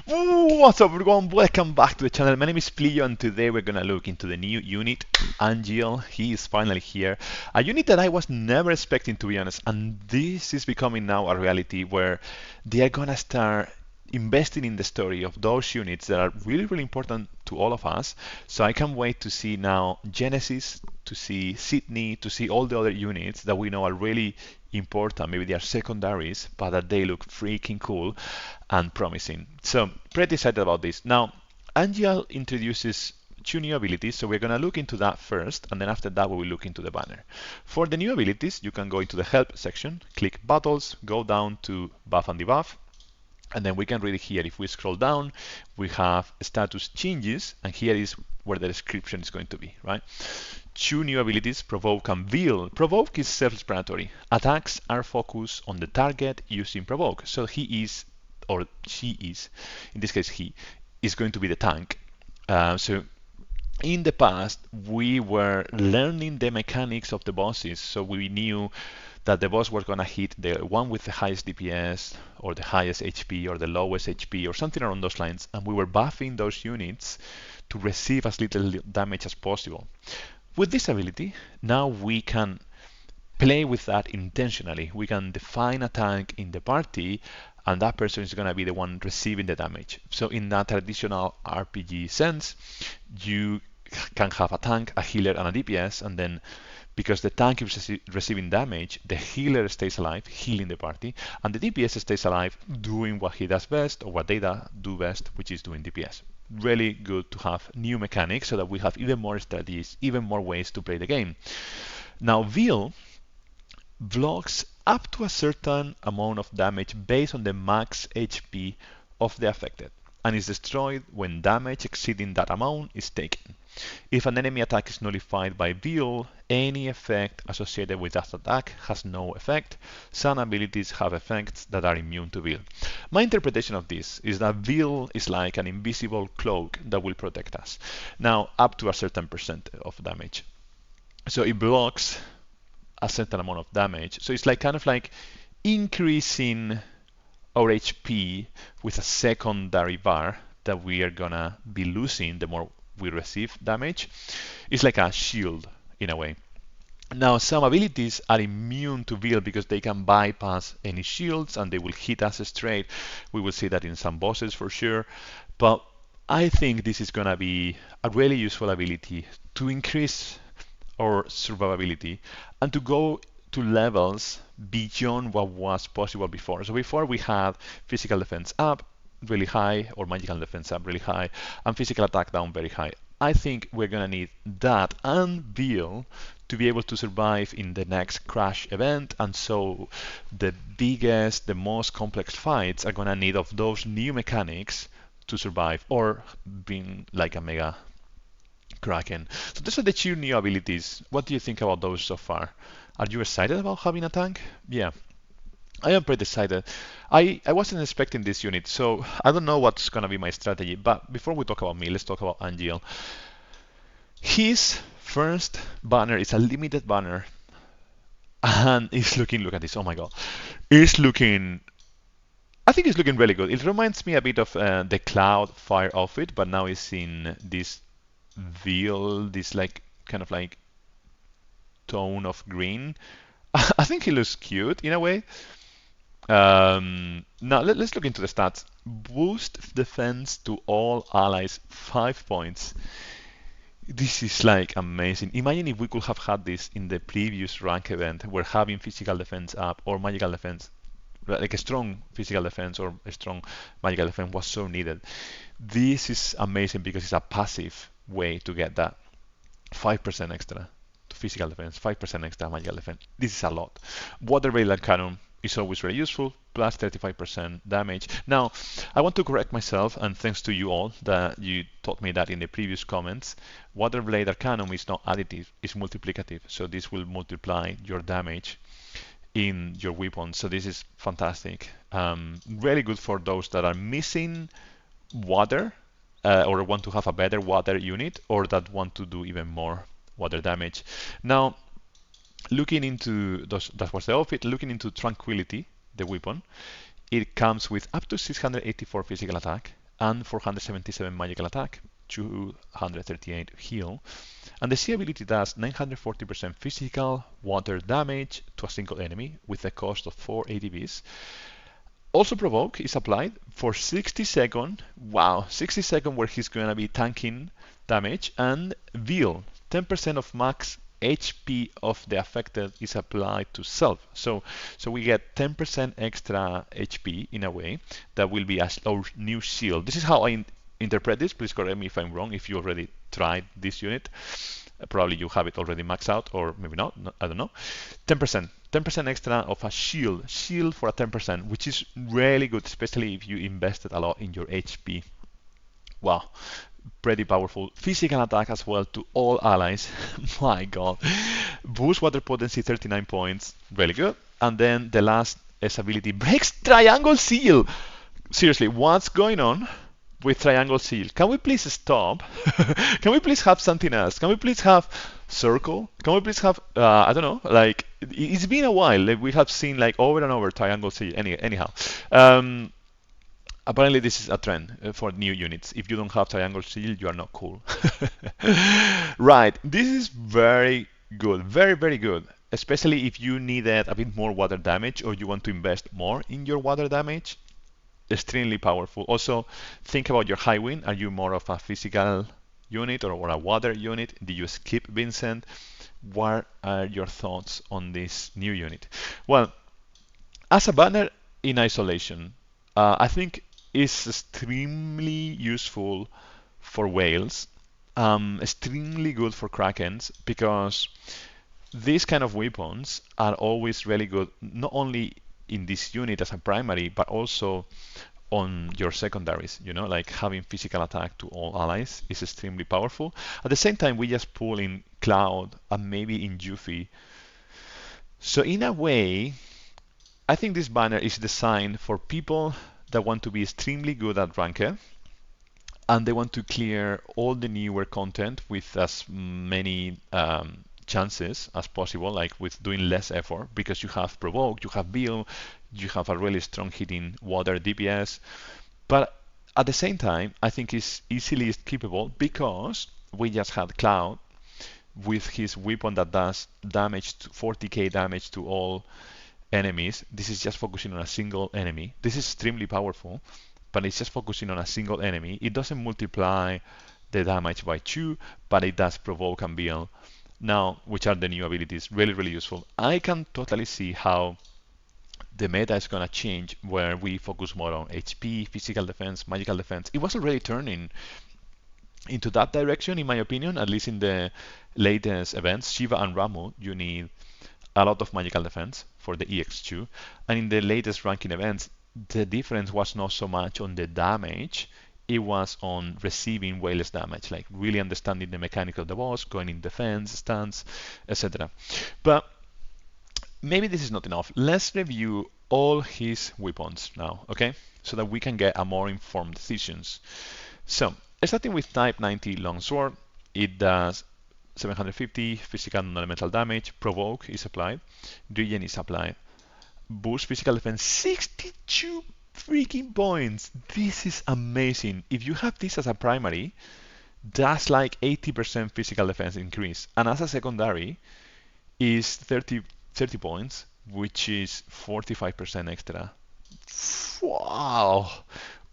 What's up everyone, welcome back to the channel. My name is Plio and today we're gonna look into the new unit, Angeal. He is finally here. A unit that I was never expecting, to be honest, and this is becoming now a reality where they are gonna start investing in the story of those units that are really important to all of us. So I can't wait to see now Genesis, to see Sydney, to see all the other units that we know are really important. Maybe they are secondaries, but that they look freaking cool and promising. So pretty excited about this. Now, Angeal introduces two new abilities, so we're going to look into that first, and then after that we will look into the banner. For the new abilities, you can go into the help section, click battles, go down to buff and debuff, and then we can read it here. If we scroll down, we have status changes, and here is where the description is going to be, right? Two new abilities, Provoke and Veil. Provoke is self-explanatory. Attacks are focused on the target using Provoke. So he is, or she is, in this case he, is going to be the tank. So in the past, we were learning the mechanics of the bosses, so we knew that the boss was going to hit the one with the highest DPS, or the highest HP, or the lowest HP, or something around those lines, and we were buffing those units to receive as little damage as possible. With this ability, now we can play with that intentionally. We can define a tank in the party, and that person is going to be the one receiving the damage. So in that traditional RPG sense, you can have a tank, a healer, and a DPS, and then because the tank is receiving damage, the healer stays alive, healing the party, and the DPS stays alive, doing what he does best, or what they do best, which is doing DPS. Really good to have new mechanics so that we have even more strategies, even more ways to play the game. Now, Veil blocks up to a certain amount of damage based on the max HP of the affected, and is destroyed when damage exceeding that amount is taken. If an enemy attack is nullified by Veil, any effect associated with that attack has no effect. Some abilities have effects that are immune to Veil. My interpretation of this is that Veil is like an invisible cloak that will protect us. Now, up to a certain percent of damage. So it blocks a certain amount of damage. So it's like kind of like increasing our HP with a secondary bar that we are gonna be losing the more we receive damage. It's like a shield in a way. Now, some abilities are immune to Veil because they can bypass any shields and they will hit us straight. We will see that in some bosses for sure. But I think this is gonna be a really useful ability to increase our survivability and to go to levels beyond what was possible before. So before we had physical defense up really high, or magical defense up really high, and physical attack down very high. I think we're gonna need that and Veil to be able to survive in the next crash event, and so the biggest, the most complex fights are gonna need of those new mechanics to survive, or being like a mega Kraken. So those are the two new abilities. What do you think about those so far? Are you excited about having a tank? Yeah, I am pretty excited. I wasn't expecting this unit, so I don't know what's gonna be my strategy. But before we talk about me, let's talk about Angeal. His first banner is a limited banner, and it's looking. Look at this! Oh my god, it's looking. I think it's looking really good. It reminds me a bit of the Cloud Fire outfit, but now it's in this Veil, this like kind of like tone of green. I think he looks cute in a way. Now let's look into the stats. Boost defense to all allies 5 points. This is like amazing. Imagine if we could have had this in the previous rank event where having physical defense up or magical defense, like a strong physical defense or a strong magical defense was so needed. This is amazing because it's a passive way to get that 5% extra to physical defense, 5% extra magical defense. This is a lot. Water Veil and Cannon is always very useful, plus 35% damage. Now, I want to correct myself, and thanks to you all that you taught me that in the previous comments. Water Blade Arcanum is not additive, it's multiplicative, so this will multiply your damage in your weapon. So this is fantastic. Really good for those that are missing water or want to have a better water unit, or that want to do even more water damage. Now, looking into those, that was the outfit. Looking into Tranquility, the weapon, it comes with up to 684 physical attack and 477 magical attack, 238 heal. And the C ability does 940% physical water damage to a single enemy with a cost of 4 ADVs. Also Provoke is applied for 60 seconds. Wow, 60 seconds where he's going to be tanking damage. And Veil, 10% of max HP of the affected is applied to self. So we get 10% extra HP in a way that will be our new shield. This is how I interpret this. Please correct me if I'm wrong if you already tried this unit. Probably you have it already maxed out, or maybe not, I don't know. 10% extra of a shield for a 10%, which is really good, especially if you invested a lot in your HP. Wow, pretty powerful. Physical attack as well to all allies. My god. Boost water potency 39 points, really good. And then the last S ability breaks triangle seal. Seriously, what's going on with triangle seal? Can we please stop? Can we please have something else? Can we please have circle? Can we please have I don't know, like it's been a while, like we have seen like over and over triangle seal. Anyhow, apparently this is a trend for new units. If you don't have triangle seal, you are not cool. Right, this is very good, very good, especially if you needed a bit more water damage or you want to invest more in your water damage. Extremely powerful. Also, think about your high wind. Are you more of a physical unit or a water unit? Did you skip Vincent? What are your thoughts on this new unit? Well, as a banner in isolation, I think it's extremely useful for whales, extremely good for krakens, because these kind of weapons are always really good, not only in this unit as a primary, but also on your secondaries, like having physical attack to all allies is extremely powerful. At the same time, we just pull in Cloud and maybe in Yuffie. So in a way, I think this banner is designed for people that want to be extremely good at Ranked, and they want to clear all the newer content with as many chances as possible, like with doing less effort, because you have Provoke, you have Veil, you have a really strong hitting water DPS. But at the same time, I think it's easily skippable because we just had Cloud with his weapon that does damage, 40k damage to all enemies. This is just focusing on a single enemy. This is extremely powerful, but it's just focusing on a single enemy. It doesn't multiply the damage by 2, but it does Provoke and Veil. Now, which are the new abilities, really useful. I can totally see how the meta is going to change, where we focus more on HP, physical defense, magical defense. It was already turning into that direction, in my opinion, at least in the latest events. Shiva and Ramu, you need a lot of magical defense for the EX2. And in the latest ranking events, the difference was not so much on the damage, it was on receiving way less damage, like really understanding the mechanic of the boss, going in defense, stance, etc. But maybe this is not enough. Let's review all his weapons now, okay? So that we can get a more informed decisions. So, starting with type 90 longsword, it does 750 physical non-elemental damage. Provoke is applied. Dirge is applied. Boost physical defense 62 freaking points. This is amazing. If you have this as a primary, that's like 80% physical defense increase. And as a secondary, is 30 points, which is 45% extra. Wow.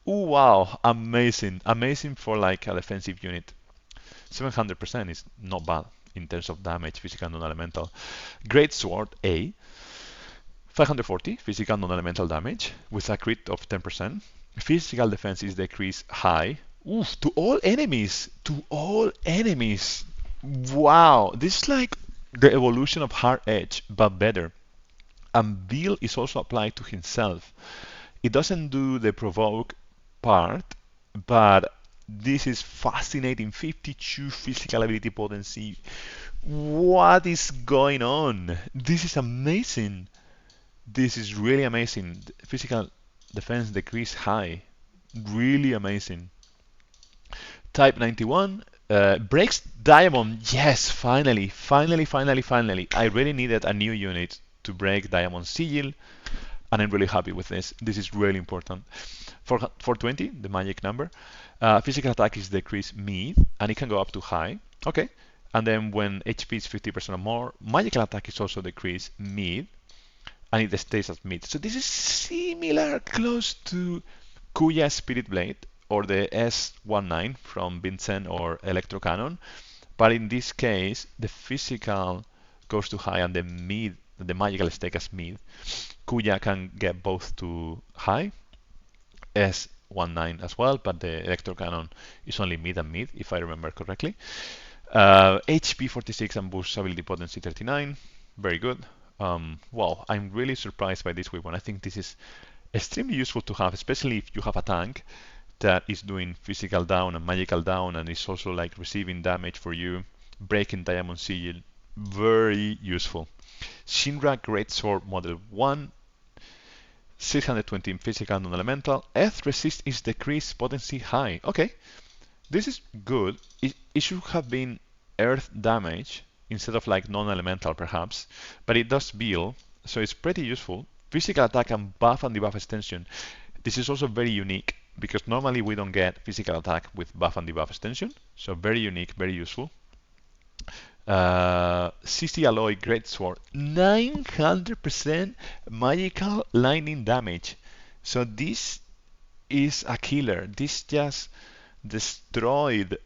Ooh, wow. Amazing. Amazing for like a defensive unit. 700% is not bad in terms of damage, physical non-elemental. Great Sword A. 540 physical non-elemental damage with a crit of 10%. Physical defense is decreased high. Oof, to all enemies. To all enemies. Wow. This is like the evolution of Hard Edge, but better. And Veil is also applied to himself. It doesn't do the Provoke part, but this is fascinating. 52 physical ability potency. What is going on? This is amazing. This is really amazing. Physical defense decrease high. Really amazing. Type 91 breaks Diamond. Yes, finally. I really needed a new unit to break Diamond Sigil. and I'm really happy with this. This is really important. For 420, the magic number, physical attack is decreased mid, and it can go up to high. Okay. And then when HP is 50% or more, magical attack is also decreased mid, and it stays at mid. So this is similar, close to Kuya Spirit Blade or the S19 from Vincent or Electro Cannon. But in this case, the physical goes to high and the magical stays as mid. Kuya can get both to high, S19 as well, but the Electro Cannon is only mid and mid, if I remember correctly. HP 46 and boost ability potency 39. Very good. Wow, I'm really surprised by this weapon. I think this is extremely useful to have, especially if you have a tank that is doing physical down and magical down and is also like receiving damage for you, breaking Diamond Sigil. Very useful. Shinra Greatsword Model 1, 620 physical non-elemental. Earth resist is decreased potency high. Okay, this is good. It should have been earth damage instead of like non-elemental perhaps, but it does Veil, so it's pretty useful. Physical attack and buff and debuff extension. This is also very unique because normally we don't get physical attack with buff and debuff extension, so very unique, very useful. CC Alloy Greatsword, 900% magical lightning damage. So this is a killer. This just destroyed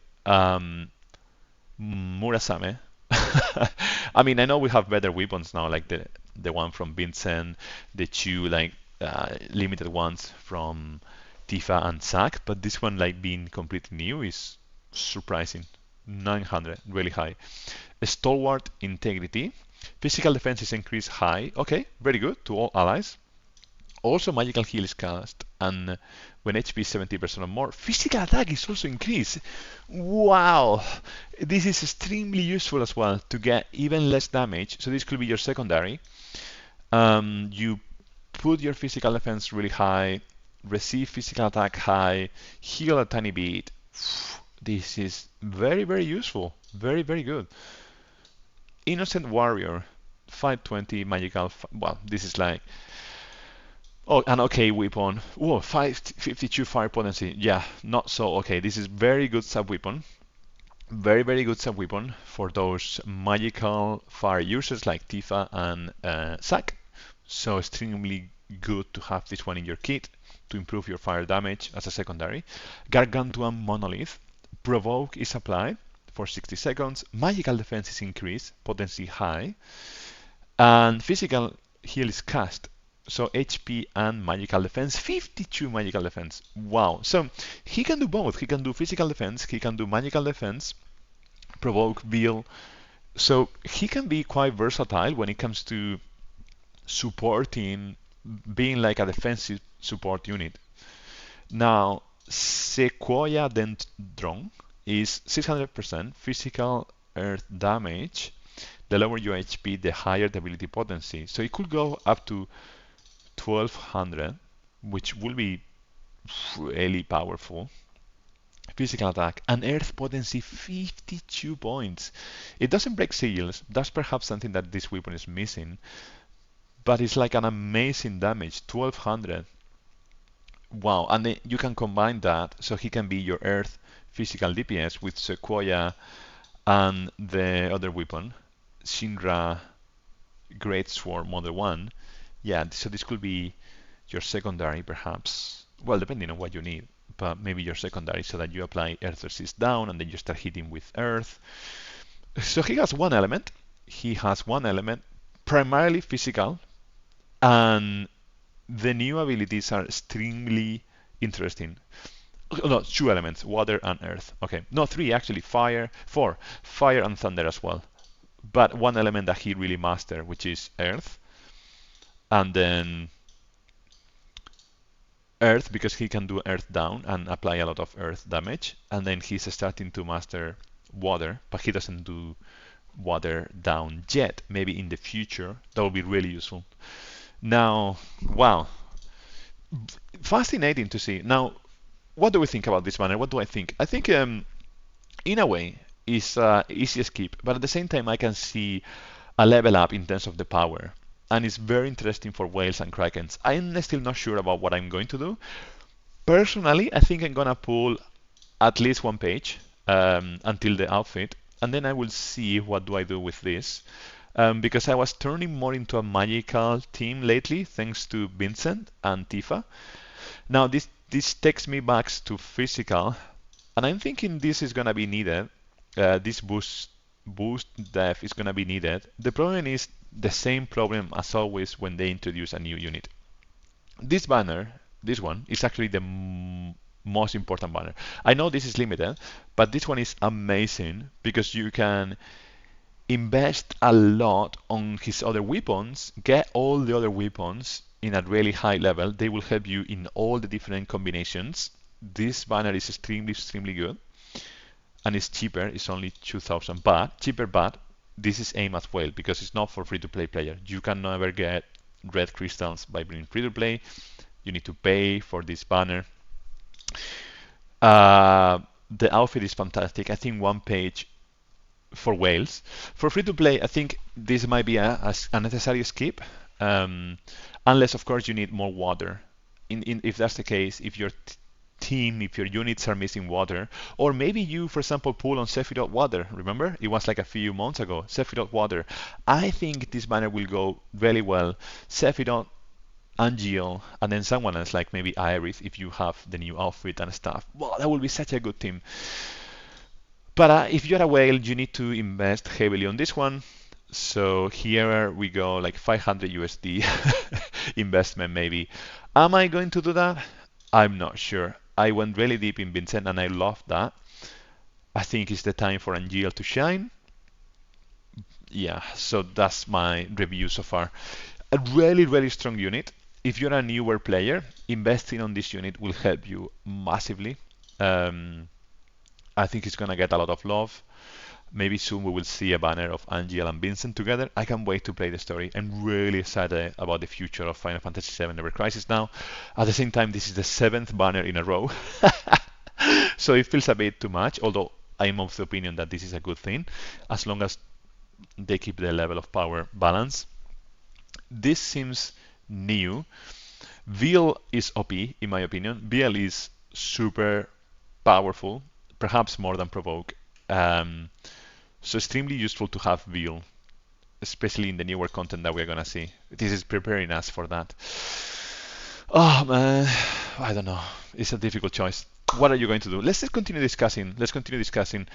Murasame. I mean, I know we have better weapons now, like the one from Vincent, the two like limited ones from Tifa and Zack, but this one like being completely new is surprising. 900, really high. Stalwart Integrity. Physical defense is increased high. Okay, very good to all allies. Also, magical heal is cast, and when HP is 70% or more, physical attack is also increased. Wow, this is extremely useful as well to get even less damage. So this could be your secondary. You put your physical defense really high, receive physical attack high, heal a tiny bit. This is very, very useful. Very, very good. Innocent Warrior, 520 magical. Well, this is like. Oh, an okay weapon. Whoa, 552 fire potency. Yeah, not so okay. This is very good sub weapon. Very, very good sub weapon for those magical fire users like Tifa and Zack. So extremely good to have this one in your kit to improve your fire damage as a secondary. Gargantuan Monolith. Provoke is applied for 60 seconds. Magical defense is increased, potency high. And physical heal is cast. So HP and magical defense, 52 magical defense. Wow. So he can do both. He can do physical defense, he can do magical defense, provoke, veil. So he can be quite versatile when it comes to supporting, being like a defensive support unit. Now, Sequoia Dendron is 600% physical earth damage. The lower your HP, the higher the ability potency. So it could go up to 1200, which will be really powerful. Physical attack and earth potency 52 points. It doesn't break seals. That's perhaps something that this weapon is missing. But it's like an amazing damage, 1200. Wow, and then you can combine that so he can be your earth physical DPS with Sequoia and the other weapon, Shinra Greatsword Model 1. Yeah, so this could be your secondary perhaps. Well, depending on what you need, but maybe your secondary so that you apply earth resist down and then you start hitting with earth. So he has one element. He has one element, primarily physical, and the new abilities are extremely interesting. No, two elements, water and earth. Okay, no, three actually, four, fire and thunder as well. But one element that he really mastered, which is earth. And then earth, because he can do earth down and apply a lot of earth damage. And then he's starting to master water, but he doesn't do water down yet. Maybe in the future, that will be really useful. Now, wow, fascinating to see. Now, what do we think about this banner? What do I think? I think, in a way, it's easy skip, but at the same time, I can see a level up in terms of the power. and it's very interesting for whales and krakens. I'm still not sure about what I'm going to do. Personally, I think I'm gonna pull at least one page until the outfit, and then I will see what do I do with this. Because I was turning more into a magical team lately, thanks to Vincent and Tifa. Now this takes me back to physical, and I'm thinking this is gonna be needed. This boost def is gonna be needed. The problem is the same problem as always when they introduce a new unit. This banner, this one, is actually the most important banner. I know this is limited, but this one is amazing because you can invest a lot on his other weapons, get all the other weapons in a really high level. They will help you in all the different combinations. This banner is extremely good, and it's cheaper. It's only 2,000 baht, cheaper, but this is aimed at whale because it's not for free-to-play player. You can never get red crystals by being free-to-play. You need to pay for this banner. The outfit is fantastic. I think one page for whales. For free to play, I think this might be a necessary skip, unless of course you need more water. If that's the case, if your team, if your units are missing water, or maybe you, for example, pull on Sephiroth water. Remember, it was like a few months ago. Sephiroth water. I think this banner will go really well. Sephiroth, Angeal, and then someone else like maybe Iris if you have the new outfit and stuff. Well, that will be such a good team. But if you're a whale, you need to invest heavily on this one. So here we go, like 500 USD investment maybe. Am I going to do that? I'm not sure. I went really deep in Vincent and I love that. I think it's the time for Angeal to shine. Yeah, so that's my review so far. A really strong unit. If you're a newer player, investing on this unit will help you massively. I think it's gonna get a lot of love. Maybe soon we will see a banner of Angeal and Vincent together. I can't wait to play the story. I'm really excited about the future of Final Fantasy VII Ever Crisis now. At the same time, this is the 7th banner in a row. So it feels a bit too much, although I'm of the opinion that this is a good thing, as long as they keep the level of power balance. This seems new. Veil is OP, in my opinion. Veil is super powerful, perhaps more than Provoke. So extremely useful to have Veil, especially in the newer content that we're gonna see. This is preparing us for that. Oh man, I don't know. It's a difficult choice. What are you going to do? Let's just continue discussing. Let's continue discussing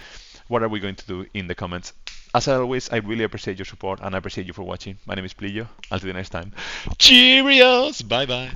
what are we going to do in the comments. As always, I really appreciate your support and I appreciate you for watching. My name is Plillo. Until the next time. Cheerios! Bye bye.